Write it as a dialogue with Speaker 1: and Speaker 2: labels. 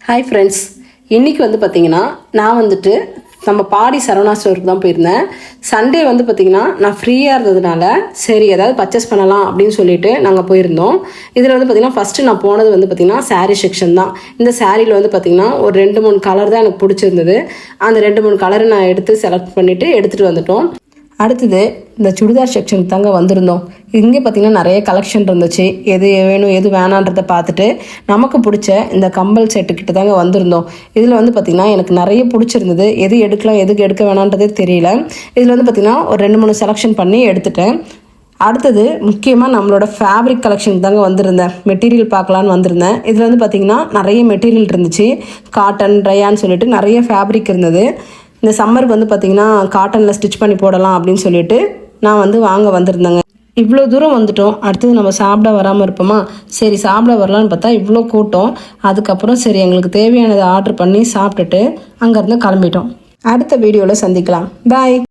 Speaker 1: Hi friends, இன்றைக்கி பார்த்திங்கன்னா நான் நம்ம பாடி சரவணா ஸ்டோருக்கு தான் போயிருந்தேன். சண்டே பார்த்திங்கன்னா நான் ஃப்ரீயாக இருந்ததுனால சரி ஏதாவது பர்ச்சேஸ் பண்ணலாம் அப்படின்னு சொல்லிட்டு நாங்கள் போயிருந்தோம். இதில் பார்த்திங்கன்னா ஃபஸ்ட்டு நான் போனது பார்த்திங்கன்னா சாரீ செக்ஷன் தான். இந்த சாரியில் பார்த்திங்கன்னா ஒரு 2-3 கலர் தான் எனக்கு பிடிச்சிருந்தது. அந்த 2-3 கலரை நான் எடுத்து செலக்ட் பண்ணிவிட்டு எடுத்துகிட்டு வந்துட்டோம். அடுத்தது இந்த சுடிதார் செக்ஷனுக்கு தாங்க வந்திருந்தோம். இங்கே பார்த்திங்கன்னா நிறைய கலெக்ஷன் இருந்துச்சு. எது வேணும் எது வேணான்றதை பார்த்துட்டு நமக்கு பிடிச்ச இந்த கம்பல் செட்டுக்கிட்ட தாங்க வந்திருந்தோம். இதில் பார்த்திங்கன்னா எனக்கு நிறைய பிடிச்சிருந்தது. எது எடுக்கலாம் எதுக்கு எடுக்க வேணான்றதே தெரியல. இதில் பார்த்திங்கன்னா ஒரு 2-3 செலெக்ஷன் பண்ணி எடுத்துட்டேன். அடுத்தது முக்கியமாக நம்மளோட ஃபேப்ரிக் கலெக்ஷனுக்கு தாங்க வந்திருந்தேன். மெட்டீரியல் பார்க்கலான்னு வந்திருந்தேன். இதில் பார்த்திங்கன்னா நிறைய மெட்டீரியல் இருந்துச்சு. காட்டன், ட்ரையான்னு சொல்லிட்டு நிறைய ஃபேப்ரிக் இருந்தது. இந்த சம்மருக்கு பார்த்திங்கன்னா காட்டனில் ஸ்டிச் பண்ணி போடலாம் அப்படின்னு சொல்லிட்டு நான் வாங்க வந்திருந்தேங்க. இவ்வளோ தூரம் வந்துட்டோம். அடுத்தது நம்ம சாப்பிட வராமல் இருப்போமா? சரி சாப்பிட வரலான்னு பார்த்தா இவ்வளோ கூட்டம். அதுக்கப்புறம் சரி எங்களுக்கு தேவையானதை ஆர்டர் பண்ணி சாப்பிட்டுட்டு அங்கேருந்து கிளம்பிட்டோம். அடுத்த வீடியோவில் சந்திக்கலாம். பாய்.